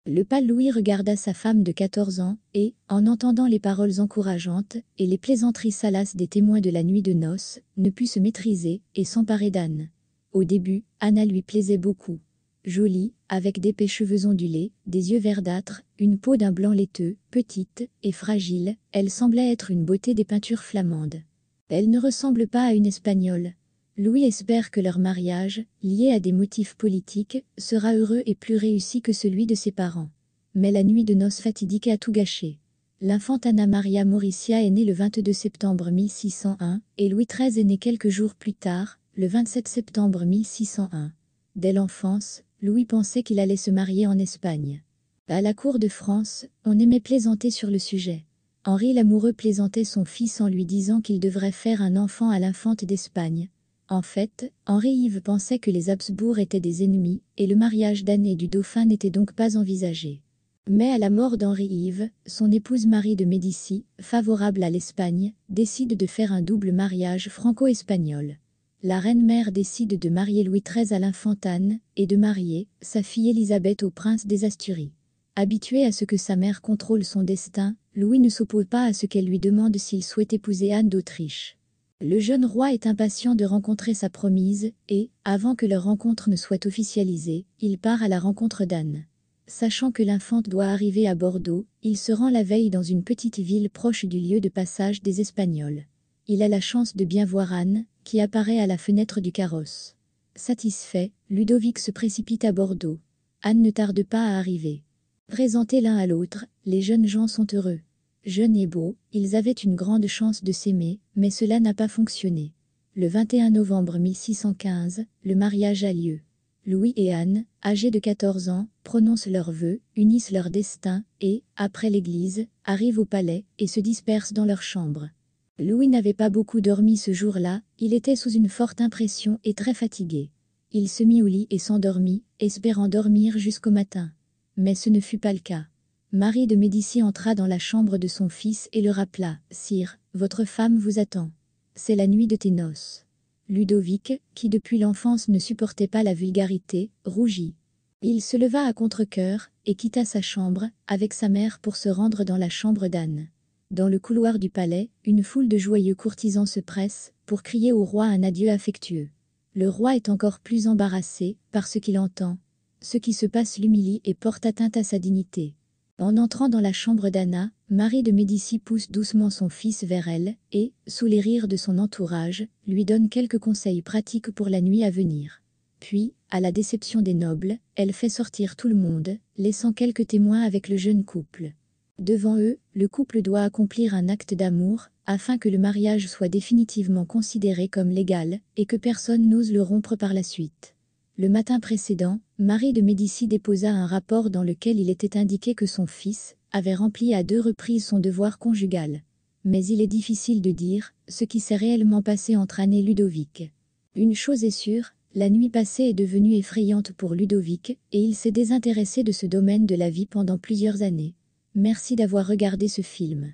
Le pâle Louis regarda sa femme de 14 ans, et, en entendant les paroles encourageantes, et les plaisanteries salaces des témoins de la nuit de noces, ne put se maîtriser, et s'emparer d'Anne. Au début, Anna lui plaisait beaucoup. Jolie, avec d'épais cheveux ondulés, des yeux verdâtres, une peau d'un blanc laiteux, petite, et fragile, elle semblait être une beauté des peintures flamandes. Elle ne ressemble pas à une Espagnole. Louis espère que leur mariage, lié à des motifs politiques, sera heureux et plus réussi que celui de ses parents. Mais la nuit de noces fatidique a tout gâché. L'infante Anna Maria Mauricia est née le 22 septembre 1601, et Louis XIII est né quelques jours plus tard, le 27 septembre 1601. Dès l'enfance, Louis pensait qu'il allait se marier en Espagne. À la cour de France, on aimait plaisanter sur le sujet. Henri l'amoureux plaisantait son fils en lui disant qu'il devrait faire un enfant à l'infante d'Espagne. En fait, Henri-Yves pensait que les Habsbourg étaient des ennemis, et le mariage d'Anne et du dauphin n'était donc pas envisagé. Mais à la mort d'Henri-Yves, son épouse Marie de Médicis, favorable à l'Espagne, décide de faire un double mariage franco-espagnol. La reine-mère décide de marier Louis XIII à l'infante Anne, et de marier sa fille Élisabeth au prince des Asturies. Habitué à ce que sa mère contrôle son destin, Louis ne s'oppose pas à ce qu'elle lui demande s'il souhaite épouser Anne d'Autriche. Le jeune roi est impatient de rencontrer sa promise, et, avant que leur rencontre ne soit officialisée, il part à la rencontre d'Anne. Sachant que l'infante doit arriver à Bordeaux, il se rend la veille dans une petite ville proche du lieu de passage des Espagnols. Il a la chance de bien voir Anne, qui apparaît à la fenêtre du carrosse. Satisfait, Ludovic se précipite à Bordeaux. Anne ne tarde pas à arriver. Présentés l'un à l'autre, les jeunes gens sont heureux. Jeunes et beaux, ils avaient une grande chance de s'aimer, mais cela n'a pas fonctionné. Le 21 novembre 1615, le mariage a lieu. Louis et Anne, âgés de 14 ans, prononcent leurs vœux, unissent leur destin, et, après l'église, arrivent au palais, et se dispersent dans leur chambre. Louis n'avait pas beaucoup dormi ce jour-là, il était sous une forte impression et très fatigué. Il se mit au lit et s'endormit, espérant dormir jusqu'au matin. Mais ce ne fut pas le cas. Marie de Médicis entra dans la chambre de son fils et le rappela. « Sire, votre femme vous attend. C'est la nuit de tes noces. » Ludovic, qui depuis l'enfance ne supportait pas la vulgarité, rougit. Il se leva à contre-cœur, et quitta sa chambre, avec sa mère pour se rendre dans la chambre d'Anne. Dans le couloir du palais, une foule de joyeux courtisans se presse, pour crier au roi un adieu affectueux. Le roi est encore plus embarrassé, par ce qu'il entend. Ce qui se passe l'humilie et porte atteinte à sa dignité. En entrant dans la chambre d'Anna, Marie de Médicis pousse doucement son fils vers elle, et, sous les rires de son entourage, lui donne quelques conseils pratiques pour la nuit à venir. Puis, à la déception des nobles, elle fait sortir tout le monde, laissant quelques témoins avec le jeune couple. Devant eux, le couple doit accomplir un acte d'amour, afin que le mariage soit définitivement considéré comme légal, et que personne n'ose le rompre par la suite. Le matin précédent, Marie de Médicis déposa un rapport dans lequel il était indiqué que son fils avait rempli à 2 reprises son devoir conjugal. Mais il est difficile de dire ce qui s'est réellement passé entre Anne et Ludovic. Une chose est sûre, la nuit passée est devenue effrayante pour Ludovic, et il s'est désintéressé de ce domaine de la vie pendant plusieurs années. Merci d'avoir regardé ce film.